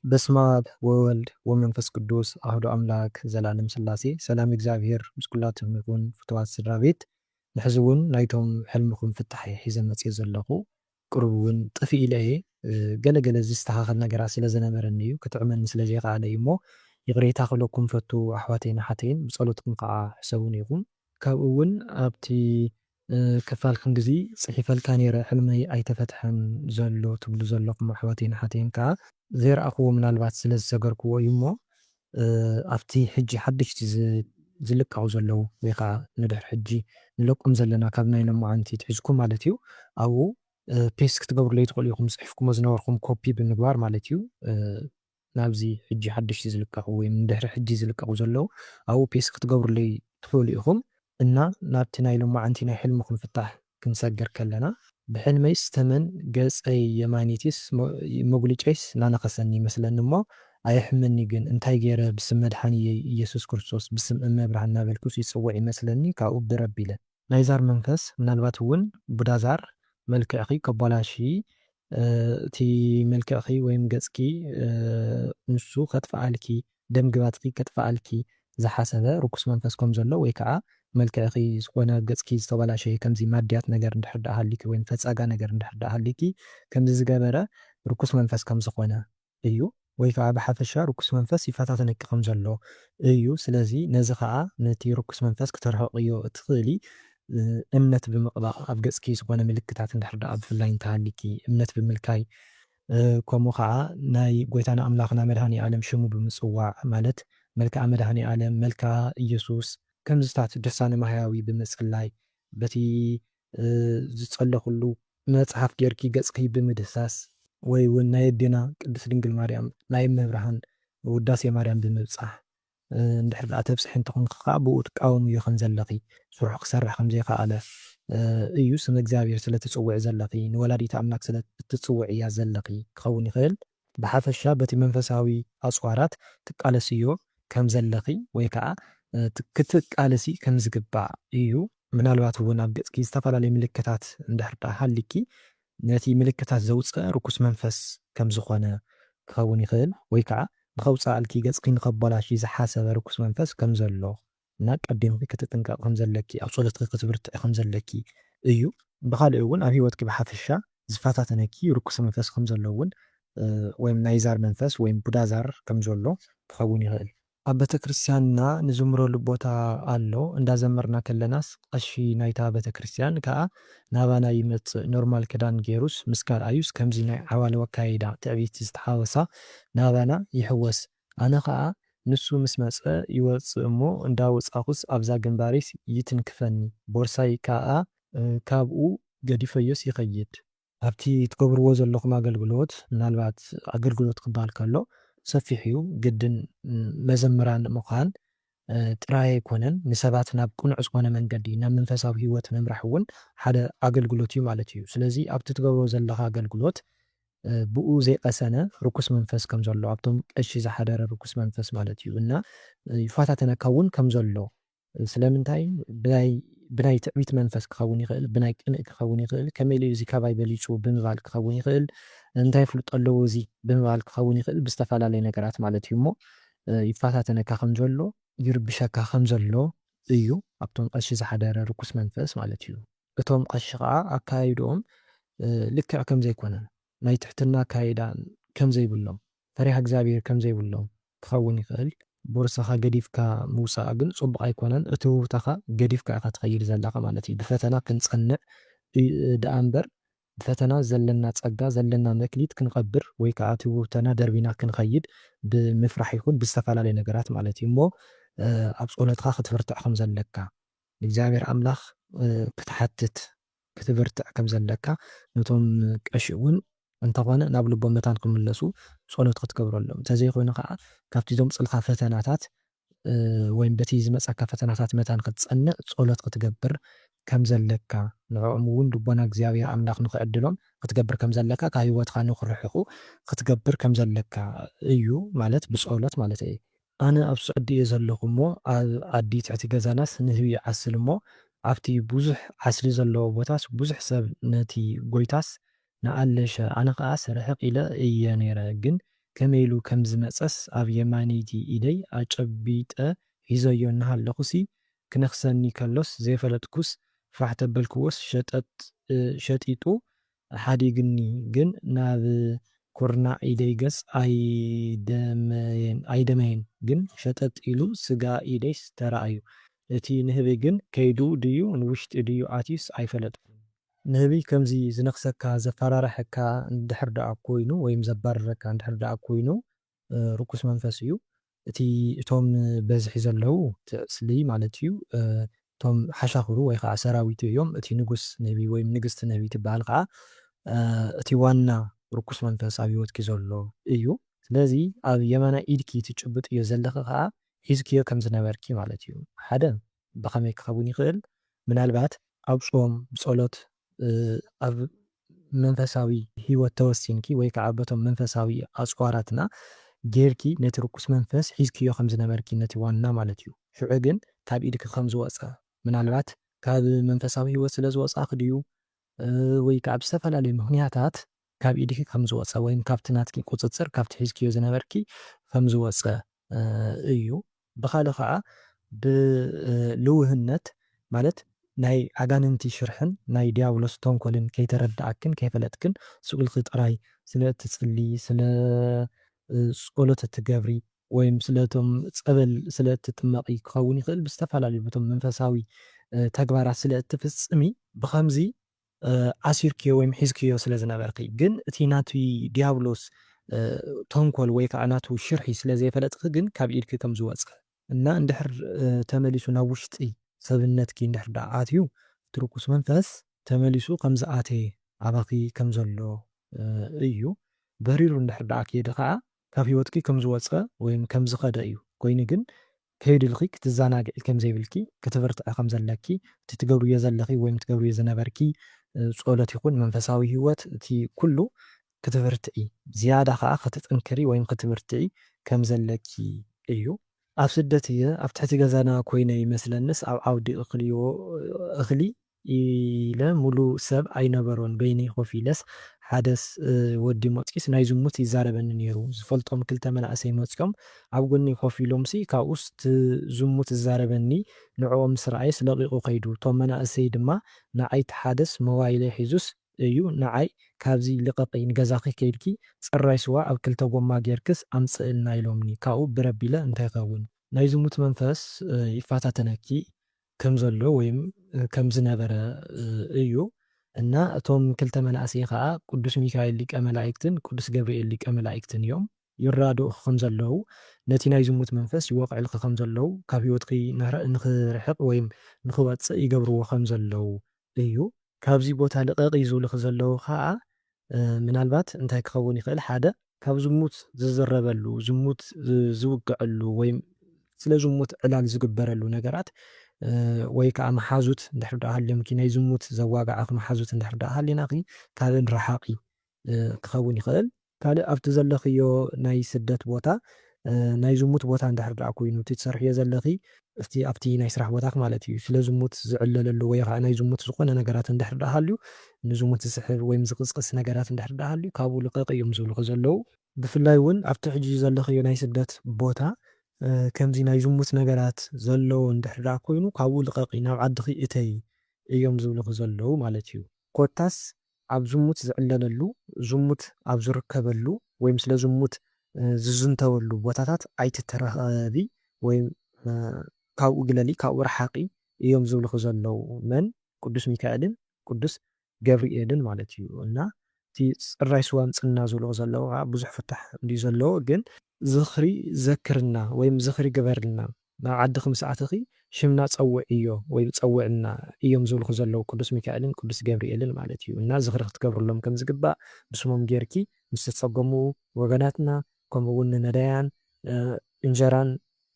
በስመ አብ ወወልድ ወመንፈስ ቅዱስ አሐዱ አምላክ ዘላለም ሥላሴ ሰላም እግዚአብሔር ምስ ኩላትኩም ይኩን። ፍትዋት ስድራ ቤት ንሕዚ እውን ናይቶም ሕልምኩም ፍታሕ ሒዘ መፅእ ዘለኹ ቅርቡ እውን ጥፊእ ኢለ እየ ገለገለ ዝስተኻኸል ነገራት ስለ ዝነበረኒ እዩ ክትዕመኒ ስለ ዘይከኣለ እዩ እሞ ይቕሬታ ክብለኩም ፈቱ ኣሕዋተይን ሓተይን ብፀሎትኩም ከዓ ሕሰቡን ኢኹም። ካብኡ እውን ኣብቲ ክፋል ክንግዚ ፅሒፈልካ ነይረ ሕልመይ ኣይተፈትሐን ዘሎ ትብሉ ዘለኹም ኣሕዋተይን ሓተይን ከዓ ዘይረኣኽዎ ምናልባት ስለ ዝሰገርክዎ እዩ እሞ ኣብቲ ሕጂ ሓደሽቲ ዝልቀቑ ዘለዉ ወይ ከዓ ንድሕሪ ሕጂ ንለቆም ዘለና ካብ ናይ ሎማዓንቲ ትሒዝኩም ማለት እዩ ኣብኡ ፔስት ክትገብሩለይ ትኽእሉ ኢኹም ፅሒፍኩሞ ዝነበርኩም ኮፒ ብምግባር ማለት እዩ። ናብዚ ሕጂ ሓደሽቲ ዝልቀቑ ወይ ንድሕሪ ሕጂ ዝልቀቑ ዘለዉ ኣብኡ ፔስት ክትገብሩለይ ትኽእሉ ኢኹም እና ናብቲ ናይ ሎማዓንቲ ናይ ሕልምኩም ፍታሕ ክንሰግር ከለና ብሕልመይ ስተመን ገፀይ የማኒቲስ መጉልጨይስ ናነኸሰኒ ይመስለኒ እሞ ኣየሕመኒ ግን እንታይ ገይረ ብስም መድሓኒየ ኢየሱስ ክርስቶስ ብስም እመብርሃን እናበልኩስ ይፅውዕ ይመስለኒ ካብኡ ብረቢ ኢለ ናይ ዛር መንፈስ ምናልባት እውን ቡዳዛር መልክዕኺ ከበላሺ እቲ መልክዕኺ ወይም ገፅኪ ንሱ ከጥፍኣልኪ ደም ግባትኪ ከጥፍኣልኪ ዝሓሰበ ርኩስ መንፈስ ከም ዘሎ ወይ ከዓ መልክዕኺ ዝኾነ ገፅኪ ዝተበላሸየ ከምዚ ማድያት ነገር እንድሕር ዳኣ ሃሊኪ ወይም ፈፃጋ ነገር እንድሕር ዳኣ ሃሊኪ ከምዚ ዝገበረ ርኩስ መንፈስ ከም ዝኾነ እዩ ወይ ከዓ ብሓፈሻ ርኩስ መንፈስ ይፈታተነኪ ከም ዘሎ እዩ። ስለዚ ነዚ ከዓ ነቲ ርኩስ መንፈስ ክትርሕቕዮ እትኽእሊ እምነት ብምቕባእ ኣብ ገፅኪ ዝኾነ ምልክታት እንድሕር ዳኣ ብፍላይ እንተሃሊኪ እምነት ብምልካይ ከምኡ ከዓ ናይ ጎይታና ኣምላኽና መድሃኒ ዓለም ሽሙ ብምፅዋዕ ማለት መልክዓ መድሃኒ ዓለም መልክዓ ኢየሱስ ከምዝታት ድርሳነ ማህያዊ ብምፅላይ በቲ ዝፀለኹሉ መፅሓፍ ጌርኪ ገፅኪ ብምድሳስ ወይ እውን ናይ ኣዴና ቅድስት ድንግል ማርያም ናይ እመብርሃን ውዳሴ ማርያም ብምብፃሕ እንድሕር ዳኣ ተብፅሒ እንተኾንኪ ከዓ ብኡ ትቃወሙ እዩ ከም ዘለኺ ስሩሕ ክሰርሕ ከም ዘይከኣለ እዩ ስም እግዚኣብሔር ስለ ትፅውዕ ዘለኺ ንወላዲት ኣምላክ ስለ ትፅውዕ እያ ዘለኺ ክኸውን ይኽእል። ብሓፈሻ በቲ መንፈሳዊ ኣፅዋራት ትቃለስዮ ከም ዘለኺ ወይ ከዓ ክትቃለሲ ከም ዝግባእ እዩ። ምናልባት እውን ኣብ ገፅኪ ዝተፈላለዩ ምልክታት እንድሕር ዳኣ ሃሊኪ ነቲ ምልክታት ዘውፅአ ርኩስ መንፈስ ከም ዝኾነ ክኸውን ይኽእል ወይ ከዓ ብኸውፃኣልኪ ገፅኪ ንኸበላሽ ዝሓሰበ ርኩስ መንፈስ ከም ዘሎ እና ቀዲምኪ ክትጥንቀቕ ከም ዘለኪ ኣብ ፀሎትኪ ክትብርትዕ ከም ዘለኪ እዩ። ብካልእ እውን ኣብ ሂወትኪ ብሓፈሻ ዝፈታተነኪ ርኩስ መንፈስ ከም ዘሎ እውን ወይም ናይ ዛር መንፈስ ወይም ቡዳዛር ከም ዘሎ ክኸውን ይኽእል። ኣብ ቤተክርስትያንና ንዝምረሉ ቦታ ኣሎ እንዳዘመርና ከለናስ ቀሺ ናይታ ቤተክርስትያን ከዓ ናባና ይመፅእ ኖርማል ክዳን ጌሩስ ምስ ካልኣዩስ ከምዚ ናይ ዓዋለ ኣካይዳ ትዕቢት ዝተሓወሳ ናባና ይሕወስ ኣነ ከዓ ንሱ ምስ መፀ ይወፅእ እሞ እንዳወፃኹስ ኣብዛ ግንባሬስ ይትንክፈኒ ቦርሳይ ከዓ ካብኡ ገዲፈዮስ ይኸይድ። ኣብቲ ትገብርዎ ዘለኹም ኣገልግሎት ምናልባት ኣገልግሎት ክበሃል ከሎ ሰፊሕ እዩ ግድን መዘምራን ምዃን ጥራይ ኣይኮነን ንሰባት ናብ ቁኑዕ ዝኾነ መንገዲ ናብ መንፈሳዊ ሂወት ምምራሕ እውን ሓደ ኣገልግሎት እዩ ማለት እዩ። ስለዚ ኣብቲ ትገብሮ ዘለኻ ኣገልግሎት ብኡ ዘይቀሰነ ርኩስ መንፈስ ከም ዘሎ ኣብቶም ቀሺ ዝሓደረ ርኩስ መንፈስ ማለት እዩ እና ይፈታተነካ እውን ከም ዘሎ ስለምንታይ ብናይ ትዕቢት መንፈስ ክኸውን ይኽእል ብናይ ቅንዕ ክኸውን ይኽእል ከመይ ኢሉ እዚ ካባይ በሊፁ ብምባል ክኸውን ይኽእል እንታይ ፍልጦ ኣለዎ እዚ ብምባል ክኸውን ይኽእል ብዝተፈላለዩ ነገራት ማለት እዩ እሞ ይፈታተነካ ከም ዘሎ ይርብሸካ ከም ዘሎ እዩ ኣብቶም ቀሺ ዝሓደረ ርኩስ መንፈስ ማለት እዩ። እቶም ቀሺ ከዓ ኣካይዶም ልክዕ ከም ዘይኮነን ናይ ትሕትና ኣካይዳ ከም ዘይብሎም ፈሪሃ እግዚኣብሔር ከም ዘይብሎም ክኸውን ይኽእል። ቦርሳኻ ገዲፍካ ምውፃእ ግን ፅቡቕ ኣይኮነን እቲ ውህብታኻ ገዲፍካ ኢኻ ትኸይድ ዘለኻ ማለት እዩ። ብፈተና ክንፀንዕ ደኣ እምበር ብፈተና ዘለና ፀጋ ዘለና መክሊት ክንቐብር ወይ ከዓ እቲ ውህብተና ደርቢና ክንኸይድ ብምፍራሕ ይኹን ብዝተፈላለዩ ነገራት ማለት እዩ እሞ ኣብ ፀሎትካ ክትብርትዕ ከም ዘለካ እግዚኣብሔር ኣምላኽ ክትሓትት ክትብርትዕ ከም ዘለካ ነቶም ቀሺ እውን እንተኾነ ናብ ልቦም መታን ክምለሱ ፀሎት ክትገብረሎም እንተዘይኮይኑ ከዓ ካብቲ ዘምፅልካ ፈተናታት ወይም በቲ ዝመፀካ ፈተናታት መታን ክትፀንዕ ፀሎት ክትገብር ከም ዘለካ ንዕኦም እውን ልቦና እግዚኣብሔር ኣምላኽ ንክዕድሎም ክትገብር ከም ዘለካ ካብ ሂወትካ ንክርሕቑ ክትገብር ከም ዘለካ እዩ ማለት ብፀሎት ማለት እዩ። ኣነ ኣብ ስዕዲ እየ ዘለኹ እሞ ኣብ ዓዲ ትሕቲ ገዛናስ ንህቢ ይዓስል እሞ ኣብቲ ብዙሕ ዓስሊ ዘለዎ ቦታስ ብዙሕ ሰብ ነቲ ጎይታስ ንኣለሸ ኣነ ከዓ ርሕቕ ኢለ እየ ነይረ ግን ከመይ ኢሉ ከም ዝመፀስ ኣብ የማነይቲ ኢደይ ኣጨቢጠ ሒዘዮ እናሃለኹሲ ክነኽሰኒ ከሎስ ዘይፈለጥኩስ ፋሕ ተበልክዎስ ሸጢጡ ሓዲግኒ ግን ናብ ኩርናዕ ኢደይ ገጽ ኣይደመየን ግን ሸጠጥ ኢሉ ስጋ ኢደይስ ተረኣዩ እቲ ንህቢ ግን ከይዱ ድዩ ንውሽጢ ድዩ ኣትዩስ ኣይፈለጥኩን። ንህቢ ከምዚ ዝነኽሰካ ዘፈራርሐካ እንድሕር ደኣ ኮይኑ ወይም ዘባርረካ እንድሕር ደኣ ኮይኑ ርኩስ መንፈስ እዩ። እቲ እቶም በዝሒ ዘለዉ ትዕስሊ ማለት እዩ እቶም ሓሻኽሩ ወይ ከዓ ሰራዊት እዮም። እቲ ንጉስ ነቢ ወይም ንግስቲ ነቢ ትበሃል ከዓ እቲ ዋና ርኩስ መንፈስ ኣብ ሂወትኪ ዘሎ እዩ። ስለዚ ኣብ የማናይ ኢድኪ ትጭብጥ እዮ ዘለኺ ከዓ ሒዝክዮ ከም ዝነበርኪ ማለት እዩ። ሓደ ብኸመይ ክኸውን ይኽእል ምናልባት ኣብ ጾም ብጸሎት ኣብ መንፈሳዊ ሂወት ተወሲንኪ ወይ ከዓ በቶም መንፈሳዊ ኣጽዋራትና ጌርኪ ነቲ ርኩስ መንፈስ ሒዝክዮ ከም ዝነበርኪ ነቲ ዋና ማለት እዩ። ሽዑ ግን ካብ ኢድኪ ከም ዝወፀ ምናልባት ካብ መንፈሳዊ ሂወት ስለ ዝወፃኺ ድዩ ወይ ከዓ ብዝተፈላለዩ ምክንያታት ካብ ኢድኪ ከም ዝወፀ ወይም ካብቲ ናትኪ ቁፅፅር ካብቲ ሒዝክዮ ዝነበርኪ ከም ዝወፀ እዩ። ብኻልእ ከዓ ብልውህነት ማለት ናይ ኣጋንንቲ ሽርሕን ናይ ዲያብሎስ ተንኮልን ከይተረዳእክን ከይፈለጥክን ስኡልኺ ጥራይ ስለ እትጽሊ ስለ ጸሎት እትገብሪ ወይም ስለቶም ጸበል ስለ እትጥመቒ ክኸውን ይኽእል። ብዝተፈላለዩ በቶም መንፈሳዊ ተግባራት ስለ እትፍጽሚ ብኸምዚ ኣሲርክዮ ወይም ሒዝክዮ ስለ ዝነበርኪ ግን እቲ ናቱ ዲያብሎስ ተንኮል ወይ ከዓ ናቱ ሽርሒ ስለ ዘይፈለጥኺ ግን ካብ ኢድኪ ከም ዝወፀ እና እንድሕር ተመሊሱ ናብ ውሽጢ ሰብነትኪ እንድሕር ደኣ ኣትዩ እቲ ርኩስ መንፈስ ተመሊሱ ከም ዝኣተየ ኣባኺ ከም ዘሎ እዩ። በሪሩ እንድሕር ደኣ ከይዲ ከዓ ካብ ሂወትኪ ከም ዝወፀ ወይም ከም ዝኸደ እዩ። ኮይኑ ግን ከይድልኺ ክትዘናግዒ ከም ዘይብልኪ ክትብርትዐ ከም ዘለኪ እቲ ትገብርዮ ዘለኺ ወይም ትገብርዮ ዝነበርኪ ጸሎት ይኹን መንፈሳዊ ሂወት እቲ ኩሉ ክትብርትዒ ዝያዳ ከዓ ክትጥንክሪ ወይም ክትብርትዒ ከም ዘለኪ እዩ። ኣብ ስደት እየ ኣብ ትሕቲ ገዛና ኮይነ ይመስለንስ ኣብ ዓውዲ እኽሊ ኢለ ሙሉእ ሰብ ኣይነበሮን በይነይ ኮፍ ኢለስ ሓደስ ወዲ መፂስ ናይ ዝሙት ይዛረበኒ ነይሩ። ዝፈልጦም ክልተ መናእሰይ መፂኦም ኣብ ጎኒ ኮፍ ኢሎምሲ ካብኡስ ዝሙት ዝዛረበኒ ንዕኦም ስርኣይስ ለቂቑ ከይዱ እቶም መናእሰይ ድማ ንዓይ ተሓደስ ሞባይለይ ሒዙስ እዩ ንዓይ ካብዚ ልቐቂ ንገዛኺ ከይድኪ ፅራይ ስዋ ኣብ ክልተ ጎማ ጌርክስ ኣምፅእልና ኢሎምኒ ካብኡ ብረቢለ እንታይ ይኸውን ናይ ዝሙት መንፈስ ይፋታተነኪ ከም ዘሎ ወይም ከም ዝነበረ እዩ። እና እቶም ክልተ መናእሰይ ከዓ ቅዱስ ሚካኤል ሊቀ መላእክትን ቅዱስ ገብርኤል ሊቀ መላእክትን እዮም ይራድኡ ከም ዘለዉ ነቲ ናይ ዝሙት መንፈስ ይወቅዕልኪ ከም ዘለዉ ካብ ሂወትኪ ንኽርሕቕ ወይም ንኽወፅእ ይገብርዎ ከም ዘለዉ እዩ። ካብዚ ቦታ ልቐቂ ዝብልኺ ዘለዉ ከዓ ምናልባት እንታይ ክኸውን ይኽእል ሓደ ካብ ዝሙት ዝዝረበሉ ዝሙት ዝውግዐሉ ወይም ስለ ዝሙት ዕላል ዝግበረሉ ነገራት ወይ ከዓ መሓዙት እንድሕር ደኣ ሃልዮምኪ ናይ ዝሙት ዘዋግዓኺ መሓዙት እንድሕር ደኣ ሃሊናኺ ካልእን ረሓቒ ክኸውን ይኽእል። ካልእ ኣብቲ ዘለኽዮ ናይ ስደት ቦታ ናይ ዝሙት ቦታ እንድሕር ደኣ ኮይኑ እቲ ትሰርሕዮ ዘለኺ እስቲ ኣብቲ ናይ ስራሕ ቦታክ ማለት እዩ ስለ ዝሙት ዝዕለለሉ ወይ ከዓ ናይ ዝሙት ዝኾነ ነገራት እንድሕር ደኣ ሃልዩ ንዝሙት ዝስሕብ ወይም ዝቕስቅስ ነገራት እንድሕር ደኣ ሃልዩ ካብኡ ልቐቂ እዮም ዝብልኹ ዘለዉ። ብፍላይ እውን ኣብቲ ሕጂ ዘለኽዮ ናይ ስደት ቦታ ከምዚ ናይ ዝሙት ነገራት ዘለዎ እንድሕር ደኣ ኮይኑ ካብኡ ልቐቂ ናብ ዓድኺ እተይ እዮም ዝብልኹ ዘለዉ ማለት እዩ። ኮታስ ኣብ ዝሙት ዝዕለለሉ ዝሙት ኣብ ዝርከበሉ ወይም ስለ ዝሙት ዝዝንተወሉ ቦታታት ኣይትተረኸቢ ወይም ካብኡ ግለሊ ካብኡ ረሓቂ እዮም ዝብልኹ ዘለዉ መን ቅዱስ ሚካኤልን ቅዱስ ገብርኤልን ማለት እዩ። እና እቲ ፅራይ ስዋ ኣምፅእልና ዝብልኹ ዘለዉ ከዓ ብዙሕ ፍታሕ እንድዩ ዘለዎ ግን ዝኽሪ ዘክርና ወይም ዝኽሪ ግበርልና ናብ ዓድኺ ምስ ኣተኺ ሽምና ፀውዕ እዮ ወይም ፀውዕና እዮም ዝብልኹ ዘለዉ ቅዱስ ሚካኤልን ቅዱስ ገብርኤልን ማለት እዩ። እና ዝኽሪ ክትገብረሎም ከም ዝግባእ ብስሞም ጌርኪ ምስ ዝፀገሙ ወገናትና ከምኡ እውን ነዳያን እንጀራን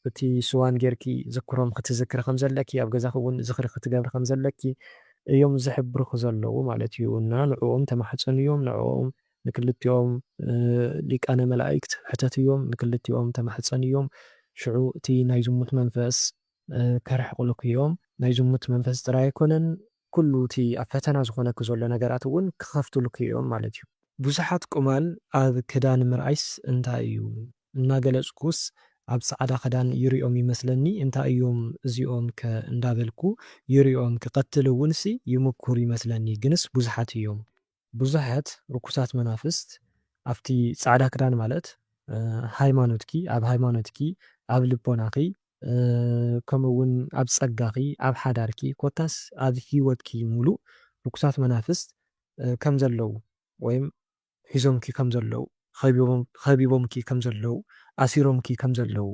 እቲ ስዋን ጌርኪ ዝክሮም ክትዝክሪ ከም ዘለኪ ኣብ ገዛኺ እውን ዝኽሪ ክትገብሪ ከም ዘለኪ እዮም ዝሕብርኹ ዘለዉ ማለት እዩ። እና ንዕኦም ተማሕፀኑ እዮም ንዕኦም ንክልቲኦም ሊቃነ መላእክት ሕተት እዮም ንክልቲኦም ተማሕፀን እዮም። ሽዑ እቲ ናይ ዝሙት መንፈስ ከርሕቕልኩ እዮም ናይ ዝሙት መንፈስ ጥራይ ኣይኮነን ኩሉ እቲ ኣብ ፈተና ዝኾነኪ ዘሎ ነገራት እውን ክኸፍትልኩ እዮም ማለት እዩ። ብዙሓት ቁማል ኣብ ክዳን ምርኣይስ እንታይ እዩ እናገለጽኩስ ኣብ ጻዕዳ ክዳን ይርኦም ይመስለኒ እንታይ እዮም እዚኦም ከ እንዳበልኩ ይርኦም ክቐትል እውንሲ ይምኩር ይመስለኒ ግንስ ብዙሓት እዮም ብዙሓት ርኩሳት መናፍስት ኣብቲ ጻዕዳ ክዳን ማለት ሃይማኖትኪ ኣብ ሃይማኖትኪ ኣብ ልቦናኺ ከምኡውን ኣብ ጸጋኺ ኣብ ሓዳርኪ ኮታስ ኣብ ሂወትኪ ሙሉእ ርኩሳት መናፍስት ከም ዘለዉ ወይም ሒዞምኪ ከም ዘለዉ ከቢቦምኪ ከም ዘለዉ ኣሲሮምኪ ከም ዘለዉ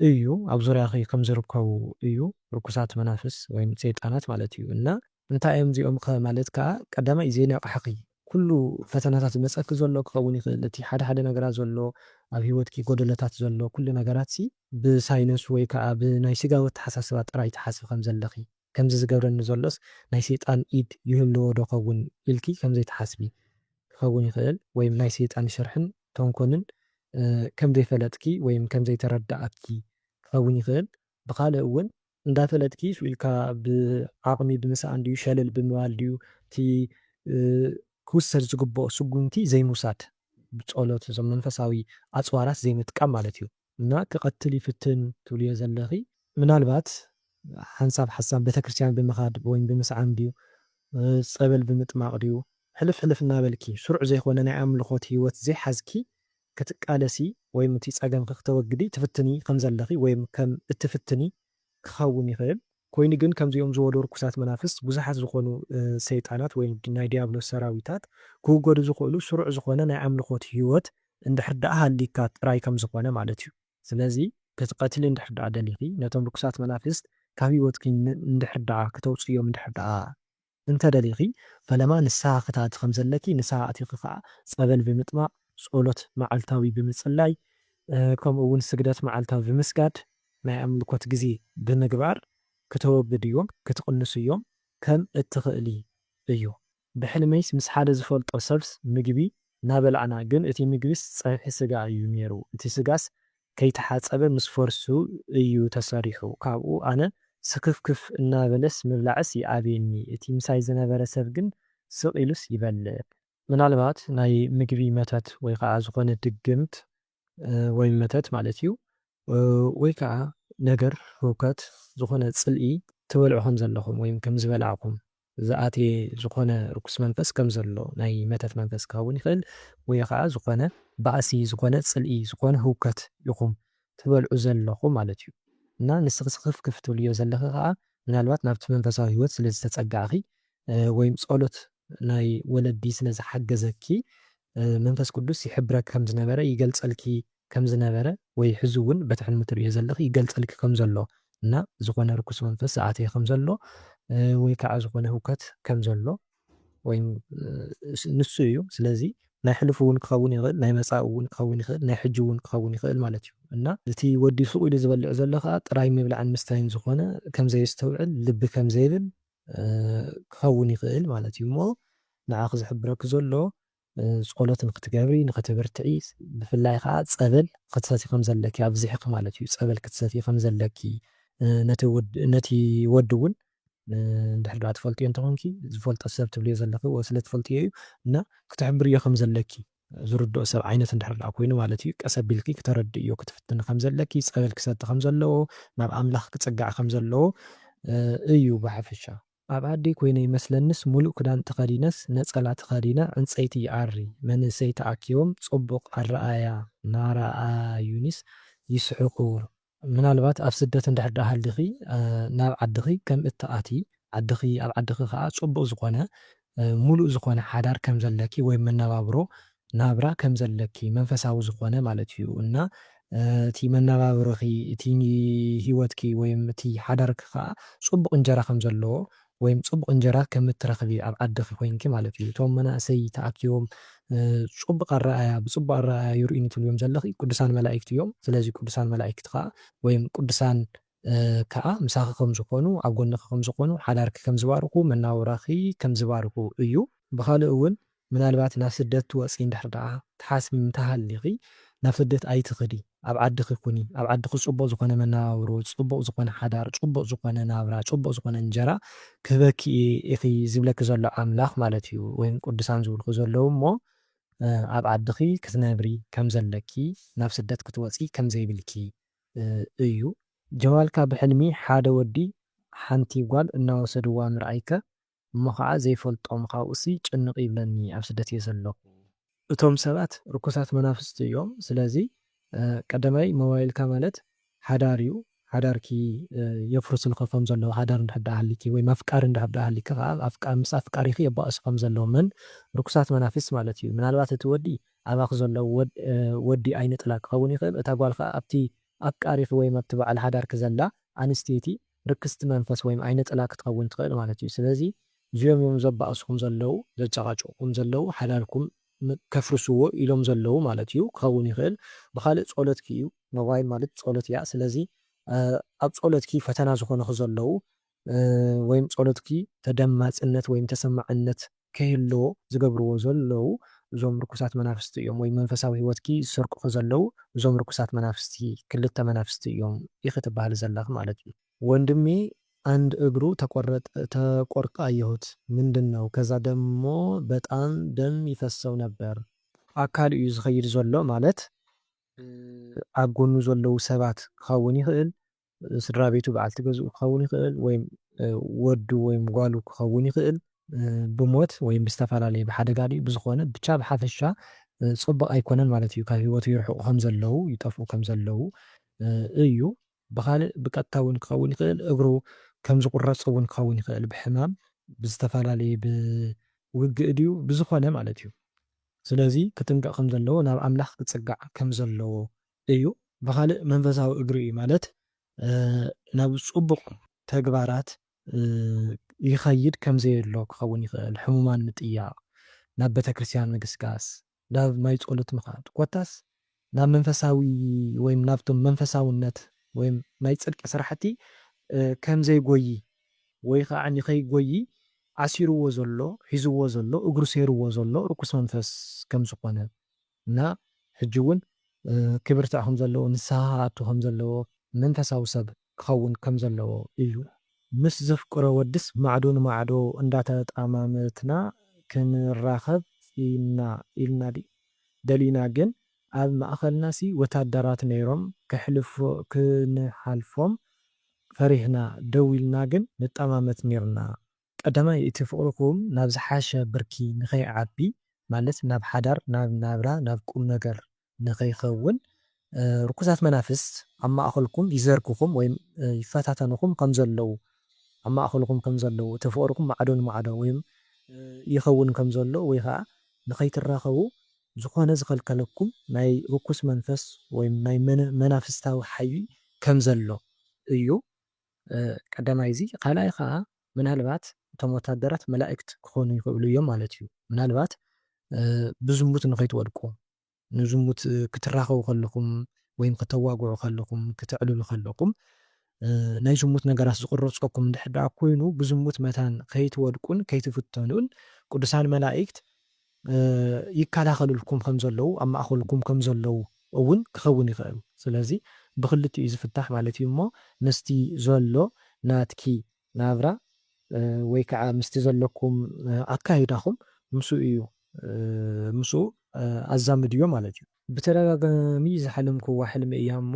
እዩ ኣብ ዙርያኺ ከም ዝርከቡ እዩ ርኩሳት መናፍስ ወይም ሰይጣናት ማለት እዩ እና እንታይ እዮም እዚኦም ማለት ከዓ ቀዳማይ ዘይነቕሐኺ ኩሉ ፈተናታት ዝመፀኪ ዘሎ ክኸውን ይኽእል እቲ ሓደ ሓደ ነገራት ዘሎ ኣብ ሂወትኪ ጎደለታት ዘሎ ኩሉ ነገራት ብሳይንስ ወይ ከዓ ብናይ ስጋዊ ኣተሓሳስባ ጥራይ ትሓስብ ከም ዘለኺ ከምዚ ዝገብረኒ ዘሎስ ናይ ሰይጣን ኢድ ይህልዎ ዶ ኸውን ኢልኪ ከምዘይ ትሓስቢ ክኸውን ይኽእል ወይም ናይ ሰይጣን ስርሕን ተንኮንን ከም ዘይፈለጥኪ ወይም ከም ዘይተረዳእኪ ክኸውን ይኽእል ብኻልእ እውን እንዳፈለጥኪ ኢልካ ብዓቕሚ ብምስኣን ድዩ ሸልል ብምባል ድዩ እቲ ክውሰድ ዝግብኦ ስጉምቲ ዘይምውሳድ ብጸሎት እዞም መንፈሳዊ ኣፅዋራት ዘይምጥቃም ማለት እዩ እና ክቐትል ይፍትን ትብልዮ ዘለኺ ምናልባት ሓንሳብ ቤተክርስትያን ብምኻድ ወይም ብምስዓም ድዩ ጸበል ብምጥማቕ ድዩ ሕልፍ ሕልፍ እናበልኪ ስሩዕ ዘይኮነ ናይ ኣምልኾት ሂወት ዘይሓዝኪ ክትቃለሲ ወይም እቲ ፀገም ክተወግዲ ትፍትኒ ከም ዘለኺ ወይም ከም እትፍትኒ ክኸውን ይኽእል ኮይኑ ግን ከምዚኦም ዝበሉ ርኩሳት መናፍስት ብዙሓት ዝኾኑ ሰይጣናት ወይም ናይ ዲያብሎስ ሰራዊታት ክውገዱ ዝኽእሉ ስሩዕ ዝኾነ ናይ ኣምልኾት ሂወት እንድሕር ደኣ ሃሊካ ጥራይ ከም ዝኾነ ማለት እዩ ስለዚ ክትቀትል እንድሕር ደኣ ደሊኺ ነቶም ርኩሳት መናፍስት ካብ ሂወትኪ እንድሕር ደኣ ክተውፅዮም እንድሕር ደኣ እንተደሊኺ ፈለማ ንስሓ ክተኣቱ ከም ዘለኪ ንስሓ ኣቲኺ ከዓ ፀበል ብምጥማቕ ጸሎት መዓልታዊ ብምጽላይ ከምኡ እውን ስግደት መዓልታዊ ብምስጋድ ናይ ኣምልኮት ግዜ ብምግባር ከተወግድ እዮም ክትቕንሱ እዮም ከም እትኽእሊ እዩ ብሕልመይስ ምስ ሓደ ዝፈልጦ ሰብስ ምግቢ እናበልዓና ግን እቲ ምግቢስ ፀብሒ ስጋ እዩ ነይሩ እቲ ስጋስ ከይተሓፀበ ምስ ፈርሱ እዩ ተሰሪሑ ካብኡ ኣነ ስክፍክፍ እናበለስ ምብላዕስ ይኣብየኒ እቲ ምሳይ ዝነበረ ሰብ ግን ስቕ ኢሉስ ይበልዕ ምናልባት ናይ ምግቢ መተት ወይ ከዓ ዝኾነ ድግምት ወይ መተት ማለት እዩ ወይ ከዓ ነገር ህውከት ዝኾነ ጽልኢ ትበልዑ ከም ዘለኹም ወይም ከም ዝበልዓኹም ዝኣትየ ዝኾነ ርኩስ መንፈስ ከም ዘሎ ናይ መተት መንፈስ ክኸውን ይኽእል ወይ ከዓ ዝኾነ ባእሲ ዝኾነ ጽልኢ ዝኾነ ህውከት ኢኹም ትበልዑ ዘለኹም ማለት እዩ እና ንስኽስኽፍ ክፍትልዮ ዘለኺ ከዓ ምናልባት ናብቲ መንፈሳዊ ህይወት ስለ ዝተጸጋዕኺ ወይም ጸሎት ናይ ወለዲ ስለ ዝሓገዘኪ መንፈስ ቅዱስ ይሕብረክ ከም ዝነበረ ይገልጸልኪ ከም ዝነበረ ወይ ሕዚ እውን በቲ ሕልሚ ትሪኦ ዘለኺ ይገልጸልኪ ከም ዘሎ እና ዝኾነ ርኩስ መንፈስ ዝኣተየ ከም ዘሎ ወይ ከዓ ዝኾነ ህውከት ከም ዘሎ ወይም ንሱ እዩ ስለዚ ናይ ሕልፍ እውን ክኸውን ይኽእል ናይ መጻእ እውን ክኸውን ይኽእል ናይ ሕጂ እውን ክኸውን ይኽእል ማለት እዩ እና እቲ ወዲ ሱቕ ኢሉ ዝበልዕ ዘሎ ከዓ ጥራይ ምብላዕን ምስተይን ዝኾነ ከም ዘይስተውዕል ልቢ ከም ዘይብል ክኸውን ይኽእል ማለት እዩ እሞ ንዓኺ ዝሕብረክ ዘሎ ጸሎት ንክትገብሪ ንክትብርትዒ ብፍላይ ከዓ ፀበል ክትሰቲ ከም ዘለኪ ኣብዚሕኺ ማለት እዩ ፀበል ክትሰቲ ከም ዘለኪ ነቲ ወዲ እውን እንድሕር ደኣ ትፈልጥዮ እንተኾንኪ ዝፈልጦ ሰብ ትብልዮ ዘለኺ ስለ ትፈልጥዮ እዩ እና ክትሕብርዮ ከም ዘለኪ ዝርድኦ ሰብ ዓይነት እንድሕር ደኣ ኮይኑ ማለት እዩ ቀስ ኣቢልኪ ክተረድእዮ ክትፍትኒ ከም ዘለኪ ፀበል ክሰቲ ከም ዘለዎ ናብ ኣምላኽ ክፅጋዕ ከም ዘለዎ እዩ ብሓፈሻ ኣብ ኣዲ ኮይነ ይመስለንስ ሙሉእ ክዳን ተኸዲነስ ነፀላ ተኸዲነ ዕንፀይቲ ይኣሪ መንእሰይ ተኣኪቦም ፅቡቕ ኣረኣያ ናረኣዩኒስ ይስሕቁ ምናልባት ኣብ ስደት እንድሕር ደኣ ሃልዲኺ ናብ ዓድኺ ከም እተኣቲ ዓድኺ ኣብ ዓድኺ ከዓ ፅቡቕ ዝኾነ ሙሉእ ዝኾነ ሓዳር ከም ዘለኪ ወይ መነባብሮ ናብራ ከም ዘለኪ መንፈሳዊ ዝኾነ ማለት እዩ እና እቲ መነባብሮኺ እቲ ሂወትኪ ወይም እቲ ሓዳርኪ ከዓ ፅቡቕ እንጀራ ከም ዘለዎ ወይም ፅቡቕ እንጀራ ከም እትረኽቢ ኣብ ዓድኺ ኮይንኪ ማለት እዩ እቶም መናእሰይ ተኣኪቦም ፅቡቕ ኣረኣያ ብፅቡቕ ኣረኣያ ይርኡኒ ትብልዮም ዘለኺ ቅዱሳን መላእክቲ እዮም ስለዚ ቅዱሳን መላእክቲ ከዓ ወይም ቅዱሳን ከዓ ምሳኺ ከም ዝኾኑ ኣብ ጎንኺ ከም ዝኾኑ ሓዳርኪ ከም ዝባርኹ መናብራኺ ከም ዝባርኹ እዩ ብኻልእ እውን ምናልባት ናብ ስደት ትወፂ እንድሕር ደኣ ተሓስቢ እንተሃሊኺ ናብ ስደት ኣይትኸዲ ኣብ ዓድኺ ኩኒ ኣብ ዓድኺ ፅቡቕ ዝኾነ መነባብሮ ፅቡቕ ዝኾነ ሓዳር ፅቡቕ ዝኾነ ናብራ ፅቡቕ ዝኾነ እንጀራ ክህበኪ ኢኺ ዝብለኪ ዘሎ ኣምላኽ ማለት እዩ ወይም ቅዱሳን ዝብልኩ ዘለዉ እሞ ኣብ ዓድኺ ክትነብሪ ከም ዘለኪ ናብ ስደት ክትወፂ ከም ዘይብልኪ እዩ። ጀዋልካ ብሕልሚ ሓደ ወዲ ሓንቲ ጓል እናወሰድዋ ምርኣይከ እሞ ከዓ ዘይፈልጦም ካብኡሲ ጭንቕ ይብለኒ ኣብ ስደት እየ ዘለኹ። እቶም ሰባት ርኩሳት መናፍስቲ እዮም። ስለዚ ቀዳማይ ሞባይልካ ማለት ሓዳር እዩ። ሓዳርኪ የፍርስልከ ከም ዘለዎ ሓዳር እንድሕር ዳኣ ሃሊኪ ወይ ኣፍቃሪ እንድሕር ዳኣ ሃሊክኻ ከዓ ምስ ኣፍቃሪኺ የባእሱ ከም ዘለዎምን ርኩሳት መናፍስቲ ማለት እዩ። ምናልባት እቲ ወዲ ኣባኺ ዘሎ ወዲ ኣይነጥላ ክኸውን ይኽእል። እታ ጓል ከዓ ኣብቲ ኣፍቃሪኺ ወይ ኣብቲ በዓል ሓዳርኪ ዘላ ኣንስተይቲ ርክስቲ መንፈስ ወይ ኣይነጥላ ክትኸውን ትኽእል ማለት እዩ። ስለዚ እዚኦም እዮም ዘባእሱኩም ዘለው ዘጨቃጭቁኩም ዘለው ሓዳርኩም ከፍርስዎ ኢሎም ዘለው ማለት እዩ ክኸውን ይኽእል። ብካልእ ጸሎትኪ እዩ ሞባይል ማለት ጸሎት እያ። ስለዚ ኣብ ጸሎትኪ ፈተና ዝኾኑ ዘለው ወይም ጸሎትኪ ተደማጽነት ወይም ተሰማዕነት ከይህልዎ ዝገብርዎ ዘለው እዞም ርኩሳት መናፍስቲ እዮም። ወይ መንፈሳዊ ህይወትኪ ዝሰርቁ ዘለው እዞም ርኩሳት መናፍስቲ ክልተ መናፍስቲ እዮም ኢኺ ትበሃል ዘለኽ ማለት እዩ። ወንድሜ አንድ እግሩ ተቆርጦ አየሁት። ምንድን ነው? ከዛ ደግሞ በጣም ደም ይፈሰው ነበር። አካል እዩ ዝኸይድ ዘሎ ማለት ኣብ ጎኑ ዘለው ሰባት ክኸውን ይኽእል፣ ስድራ ቤቱ በዓልቲ ገዝኡ ክኸውን ይኽእል፣ ወይም ወዱ ወይም ጓሉ ክኸውን ይኽእል ብሞት ወይም ብዝተፈላለየ ብሓደጋ ብዝኾነ ብቻ ብሓፈሻ ፅቡቅ ኣይኮነን ማለት እዩ። ካብ ሂወቱ ይርሕቁ ከም ዘለው ይጠፍኡ ከም ዘለው እዩ። ብካልእ ብቀጥታ እውን ክኸውን ይኽእል እግሩ ከም ዝቁረፅ እውን ክኸውን ይኽእል ብሕማም ብዝተፈላለየ ብውግእ ድዩ ብዝኾነ ማለት እዩ። ስለዚ ክጥንቀቕ ከም ዘለዎ ናብ ኣምላኽ ክፅጋዕ ከም ዘለዎ እዩ። ብካልእ መንፈሳዊ እግሪ እዩ ማለት ናብ ፅቡቕ ተግባራት ይኸይድ ከም ዘየሎ ክኸውን ይኽእል። ሕሙማን ምጥያቕ፣ ናብ ቤተክርስትያን ምግስጋስ፣ ናብ ማይ ጸሎት ምኻድ ኮታስ ናብ መንፈሳዊ ወይም ናብቶም መንፈሳውነት ወይም ናይ ጽድቂ ስራሕቲ ከም ዘይጎይ ወይ ከዓ ንኸይጎይ ዓሲርዎ ዘሎ ሒዝዎ ዘሎ እግሩ ሰይርዎ ዘሎ ርኩስ መንፈስ ከም ዝኾነ እና ሕጂ እውን ክብርታ ከም ዘለዎ ንስሓ ኣቱ ከም ዘለዎ መንፈሳዊ ሰብ ክኸውን ከም ዘለዎ እዩ። ምስ ዘፍቅሮ ወድስ ማዕዶ ንማዕዶ እንዳተጣማመትና ክንራኸብ ኢልና ደሊና ግን ኣብ ማእኸልናሲ ወታደራት ነይሮም ክንሓልፎም ፈሪሕና ደው ኢልና ግን ንጠማመት ነርና። ቀዳማይ እቲ ፍቅርኩም ናብ ዝሓሸ ብርኪ ንኸይዓቢ ማለት ናብ ሓዳር ናብ ናብራ ናብ ቁም ነገር ንኸይኸውን ርኩሳት መናፍስት ኣብ ማእኸልኩም ይዘርክኹም ወይም ይፈታተንኩም ከም ዘለው ኣብ ማእኸልኩም ከም ዘለው እቲ ፍቅርኩም ማዕዶ ንማዕዶ ወይም ይኸውን ከም ዘሎ ወይ ከዓ ንኸይትራኸቡ ዝኾነ ዝኸልከለኩም ናይ ርኩስ መንፈስ ወይም ናይ መናፍስታዊ ሓይሊ ከም ዘሎ እዩ። ቀዳማይ እዚ ካልኣይ ከዓ ምናልባት እቶም ወታደራት መላእክት ክኾኑ ይኽእሉ እዮም ማለት እዩ። ምናልባት ብዝሙት ንኸይትወድቁ ንዝሙት ክትራኸቡ ከለኹም ወይም ከተዋግዑ ከለኹም ክትዕልሉ ከለኹም ናይ ዝሙት ነገራት ዝቁረፀኩም እንድሕር ዳኣ ኮይኑ ብዝሙት መታን ከይትወድቁን ከይትፍተኑን ቅዱሳን መላእክት ይከላኸልልኩም ከም ዘለው ኣብ ማእኸልኩም ከም ዘለው እውን ክኸውን ይኽእል። ስለዚ ብክልቲኡ እዩ ዝፍታሕ ማለት እዩ። እሞ ምስቲ ዘሎ ናትኪ ናብራ ወይ ከዓ ምስቲ ዘለኩም ኣካይዳኹም ምስኡ እዩ ምስኡ ኣዛምድ እዮ ማለት እዩ። ብተደጋጋሚ ዝሓለምክዋ ሕልሚ እያ እሞ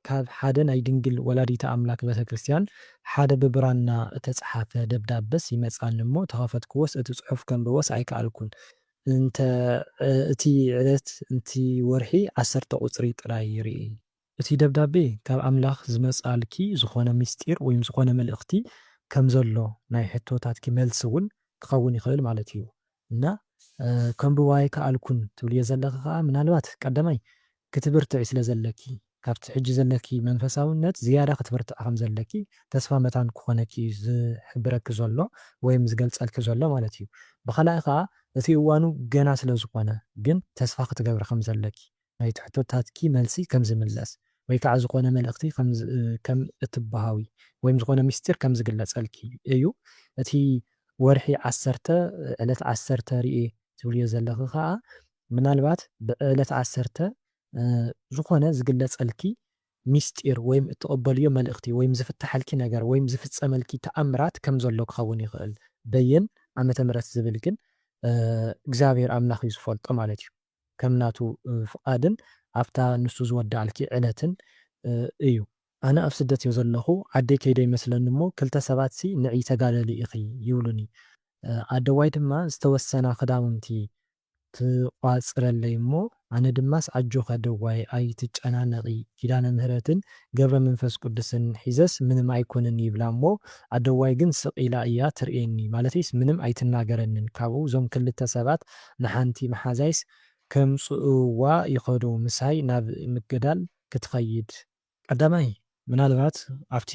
ካብ ሓደ ናይ ድንግል ወላዲተ ኣምላክ ቤተክርስትያን ሓደ ብብራና እተፀሓፈ ደብዳቤስ ይመፃኒ እሞ ተኸፈትክዎስ እቲ ፅሑፍ ከንብቦስ ኣይከኣልኩን። እቲ ዕለት እቲ ወርሒ 10 ቁፅሪ ጥራይ ይርኢ። እቲ ደብዳቤ ካብ ኣምላኽ ዝመፃልኪ ዝኾነ ምስጢር ወይም ዝኾነ መልእኽቲ ከም ዘሎ ናይ ሕቶታትኪ መልሲ እውን ክኸውን ይኽእል ማለት እዩ። እና ከንብቦ ኣይከኣልኩን ትብልዮ ዘለኺ ከዓ ምናልባት ቀዳማይ ክትብርትዒ ስለ ዘለኪ ካብቲ ሕጂ ዘለኪ መንፈሳውነት ዝያዳ ክትብርትዕ ከም ዘለኪ ተስፋ መታን ክኾነኪ ዝሕብረኪ ዘሎ ወይም ዝገልፀልኪ ዘሎ ማለት እዩ። ብኻልኣይ ከዓ እቲ እዋኑ ገና ስለ ዝኾነ ግን ተስፋ ክትገብሪ ከም ዘለኪ ናይቲ ሕቶታትኪ መልሲ ከም ዝምለስ ወይ ከዓ ዝኾነ መልእኽቲ ከም እትበሃዊ ወይም ዝኾነ ምስጢር ከም ዝግለፀልኪ እዩ። እቲ ወርሒ 10 ዕለት 10 ርኤ ትብልዮ ዘለኺ ከዓ ምናልባት ብዕለት 10 ዝኾነ ዝግለፀልኪ ምስጢር ወይም እትቕበልዮ መልእኽቲ ወይም ዝፍታሐልኪ ነገር ወይም ዝፍፀመልኪ ተኣምራት ከም ዘሎ ክኸውን ይኽእል። በየን ዓመተ ምህረት ዝብል ግን እግዚኣብሔር ኣምላኽ እዩ ዝፈልጦ ማለት እዩ። ከም ናቱ ፍቓድን ኣብታ ንሱ ዝወዳእልኪ ዕለትን እዩ። ኣነ ኣብ ስደት እየ ዘለኹ ዓደይ ከይደ ይመስለኒ እሞ ክልተ ሰባት ንዕይ ተጋደሊ ኢኺ ይብሉኒ። ኣደዋይ ድማ ዝተወሰና ክዳውንቲ ትቋፅረለይ እሞ ኣነ ድማስ ዓጆኸ ኣደዋይ ኣይትጨናነቒ ኪዳነ ምህረትን ገብረ መንፈስ ቅዱስን ሒዘስ ምንም ኣይኮንን ይብላ እሞ ኣደዋይ ግን ስቕ ኢላ እያ ትርእየኒ ማለትስ ምንም ኣይትናገረንን። ካብኡ እዞም ክልተ ሰባት ንሓንቲ መሓዛይስ ከምፅእዋ ይኸዱ ምሳይ ናብ ምግዳል ክትኸይድ። ቀዳማይ ምናልባት ኣብቲ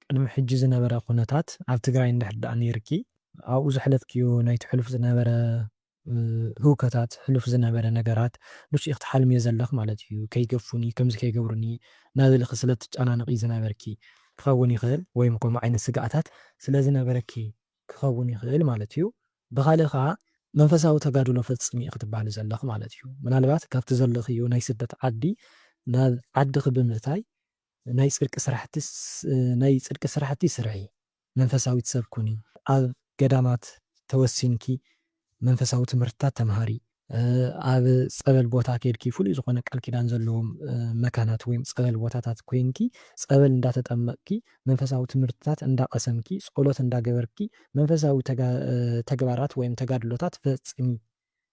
ቅድሚ ሕጂ ዝነበረ ኩነታት ኣብ ትግራይ እንድሕር ደኣ ነይርኪ ኣብኡ ዘሕለፍክዮ ናይቲ ሕሉፍ ዝነበረ ህውከታት ሕሉፍ ዝነበረ ነገራት ንሱ ኢኽ ትሓልም እየ ዘለኽ ማለት እዩ። ከይገፉኒ ከምዚ ከይገብሩኒ ናብልኺ ስለ ትጨናነቒ ዝነበርኪ ክኸውን ይኽእል ወይም ከምኡ ዓይነት ስጋኣታት ስለ ዝነበረኪ ክኸውን ይኽእል ማለት እዩ። ብኻልእ ከዓ መንፈሳዊ ተጋድሎ ፈፅሚ ኢኽ ትበሃል ዘለኽ ማለት እዩ። ምናልባት ካብቲ ዘለኽዮ ናይ ስደት ዓዲ ናብ ዓድኺ ብምእታይ ናይ ፅድቂ ስራሕቲ ስርሒ መንፈሳዊት ሰብ ኩኒ ኣብ ገዳማት ተወሲንኪ መንፈሳዊ ትምህርትታት ተምሃሪ ኣብ ፀበል ቦታ ከይድኪ ፍሉይ ዝኾነ ቃል ኪዳን ዘለዎም መካናት ወይም ፀበል ቦታታት ኮይንኪ ፀበል እንዳተጠመቕኪ መንፈሳዊ ትምህርትታት እንዳቐሰምኪ ጸሎት እንዳገበርኪ መንፈሳዊ ተግባራት ወይም ተጋድሎታት ፈፅሚ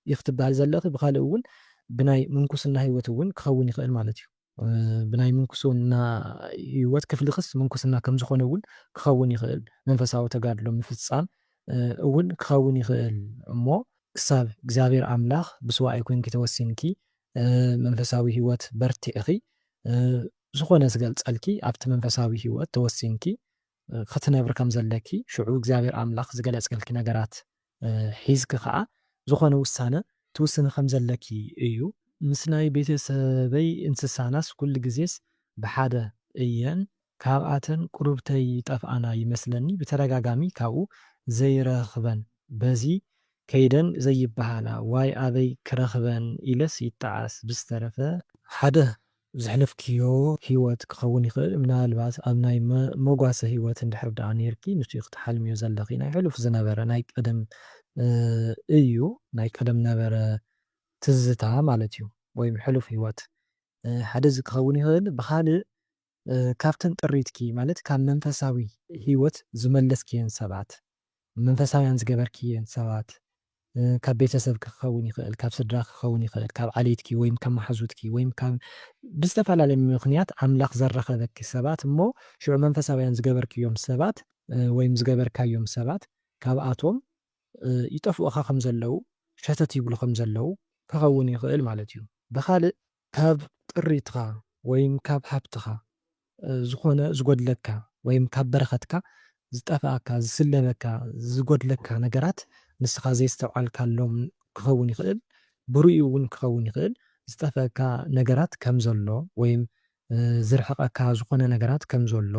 ኢኽ ትበሃል ዘለኺ። ብኻልእ እውን ብናይ ምንኩስና ህይወት እውን ክኸውን ይኽእል ማለት እዩ። ብናይ ምንኩስና ህይወት ክፍልኽስ ምንኩስና ከም ዝኾነ እውን ክኸውን ይኽእል መንፈሳዊ ተጋድሎ ምፍፃም እውን ክኸውን ይኽእል እሞ ክሳብ እግዚኣብሔር ኣምላኽ ብስዋዕ ኮንኪ ተወሲንኪ መንፈሳዊ ህይወት በርቲዕኺ ዝኾነ ዝገልፀልኪ ኣብቲ መንፈሳዊ ህይወት ተወሲንኪ ክትነብር ከም ዘለኪ ሽዑ እግዚኣብሔር ኣምላኽ ዝገለፀልኪ ነገራት ሒዝኪ ከዓ ዝኾነ ውሳነ ትውስኒ ከም ዘለኪ እዩ። ምስ ናይ ቤተሰበይ እንስሳናስ ኩሉ ግዜስ ብሓደ እየን ካብኣተን ቁርብተይ ጠፍኣና ይመስለኒ ብተደጋጋሚ ካብኡ ዘይረኽበን በዚ ከይደን ዘይበሃላ ዋይ ኣበይ ክረኽበን ኢለስ ይጠዓስ ብዝተረፈ ሓደ ዘሕለፍክዮ ህይወት ክኸውን ይኽእል። ምናልባት ኣብ ናይ መጓሰ ህይወት እንድሕር ደኣ ነይርኪ ንሱ ክትሓልምዮ ዘለኺ ናይ ሕሉፍ ዝነበረ ናይ ቀደም እዩ ናይ ቀደም ነበረ ትዝታ ማለት እዩ ወይም ሕሉፍ ህይወት ሓደ ዚ ክኸውን ይኽእል። ብኻልእ ካብተን ጥሪትኪ ማለት ካብ መንፈሳዊ ህይወት ዝመለስክየን ሰባት መንፈሳውያን ዝገበርክየን ሰባት ካብ ቤተሰብ ክኸውን ይኽእል ካብ ስድራ ክኸውን ይኽእል ካብ ዓሌትኪ ወይም ካብ ማሕዙትኪ ወይም ካብ ብዝተፈላለየ ምክንያት ኣምላኽ ዘረኸበኪ ሰባት እሞ ሽዑ መንፈሳውያን ዝገበርክዮም ሰባት ወይም ዝገበርካዮም ሰባት ካብኣቶም ይጠፍኡኻ ከም ዘለው ሸተት ይብሉ ከም ዘለው ክኸውን ይኽእል ማለት እዩ። ብኻልእ ካብ ጥሪትካ ወይም ካብ ሃብትኻ ዝኾነ ዝጎድለካ ወይም ካብ በረኸትካ ዝጠፍኣካ ዝስለበካ ዝጎድለካ ነገራት ንስኻ ዘይስተውዓልካሎም ክኸውን ይኽእል። ብርኡ እውን ክኸውን ይኽእል ዝጠፍአካ ነገራት ከም ዘሎ ወይም ዝርሕቐካ ዝኾነ ነገራት ከም ዘሎ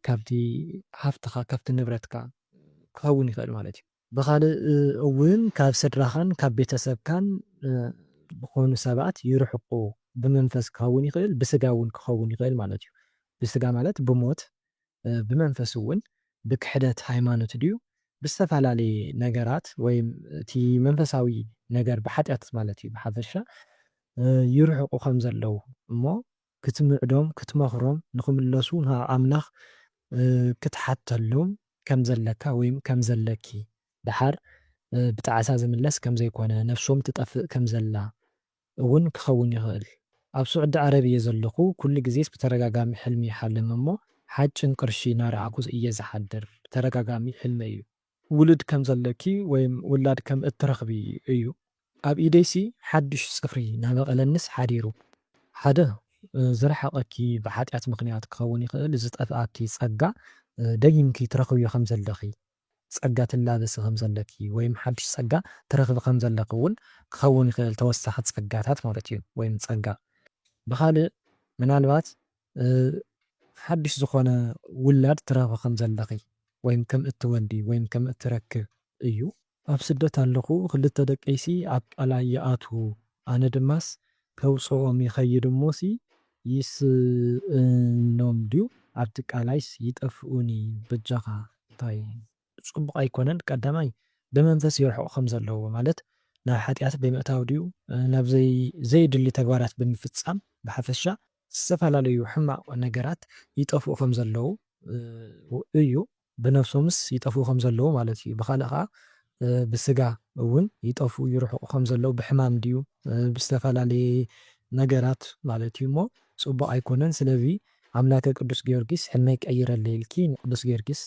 ካብቲ ሃፍትኻ ካብቲ ንብረትካ ክኸውን ይኽእል ማለት እዩ። ብኻልእ እውን ካብ ስድራኻን ካብ ቤተሰብካን ዝኾኑ ሰባት ይርሕቑ ብመንፈስ ክኸውን ይኽእል ብስጋ እውን ክኸውን ይኽእል ማለት እዩ። ብስጋ ማለት ብሞት ብመንፈስ እውን ብክሕደት ሃይማኖት ድዩ ብዝተፈላለየ ነገራት ወይም እቲ መንፈሳዊ ነገር ብሓጢኣት ማለት እዩ ብሓፈሻ ይርሕቑ ከም ዘለው እሞ ክትምዕዶም ክትመኽሮም ንኽምለሱ ናብ ኣምላኽ ክትሓተሎም ከም ዘለካ ወይም ከም ዘለኪ ድሓር ብጣዕሳ ዝምለስ ከም ዘይኮነ ነፍሶም ትጠፍእ ከም ዘላ እውን ክኸውን ይኽእል። ኣብ ስዑዲ ዓረብየ ዘለኹ ኩሉ ግዜስ ብተደጋጋሚ ሕልሚ ይሓልም እሞ ሓጭን ቅርሺ እናረኣኩ እየ ዝሓድር ብተደጋጋሚ ሕልመይ እዩ። ውሉድ ከም ዘለኪ ወይም ውላድ ከም እትረኽቢ እዩ። ኣብ ኢደይሲ ሓድሽ ፅፍሪ ናበቐለንስ ሓዲሩ ሓደ ዝረሓቐኪ ብሓጢኣት ምክንያት ክኸውን ይኽእል ዝጠፍኣኪ ፀጋ ደጊምኪ ትረኽብዮ ከም ዘለኺ ፀጋ ትላበሲ ከም ዘለኪ ወይም ሓድሽ ፀጋ ትረኽቢ ከም ዘለኺ እውን ክኸውን ይኽእል ተወሳኺ ፀጋታት ማለት እዩ ወይም ፀጋ። ብኻልእ ምናልባት ሓድሽ ዝኾነ ውላድ ትረኽቢ ከም ዘለኺ ወይም ከም እትወልዲ ወይም ከም እትረክብ እዩ። ኣብ ስደት ኣለኹ ክልተ ደቀይሲ ኣብ ቃላይ ይኣትዉ ኣነ ድማስ ከውፅኦም ይኸይድ እሞሲ ይስእኖም ድዩ ኣብቲ ቃላይስ ይጠፍኡኒ ብጃኻ እንታይ ፅቡቕ ኣይኮነን። ቀዳማይ ብመንፈስ ይርሕቑ ከም ዘለዎ ማለት ናብ ሓጢኣት ብምእታው ድዩ ናብ ዘይድሊ ተግባራት ብምፍፃም ብሓፈሻ ዝተፈላለዩ ሕማቕ ነገራት ይጠፍኡ ከም ዘለዉ እዩ። ብነፍሶምስ ይጠፍኡ ከም ዘለዉ ማለት እዩ። ብኻልእ ከዓ ብስጋ እውን ይጠፍኡ ይርሕቑ ከም ዘለዉ ብሕማም ድዩ ብዝተፈላለየ ነገራት ማለት እዩ እሞ ፅቡቕ ኣይኮነን። ስለዚ ኣምላከ ቅዱስ ጊዮርጊስ ሕመይ ቀይረለይ ኢልኪ ንቅዱስ ጊዮርጊስ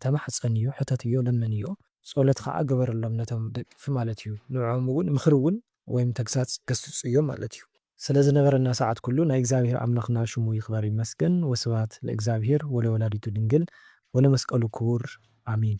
ተማሕፀንዮ ሕተትዮ ለመንዮ ጸሎት ከዓ ግበረሎም ነቶም ደቅፊ ማለት እዩ። ንዖም እውን ምኽሪ እውን ወይም ተግሳጽ ገስጽዮም ማለት እዩ። ስለ ዝነበረና ሰዓት ኩሉ ናይ እግዚአብሔር ኣምላኽና ሽሙ ይኽበር ይመስገን። ወስብሐት ለእግዚአብሔር ወለወላዲቱ ድንግል ወለመስቀሉ ክቡር አሜን።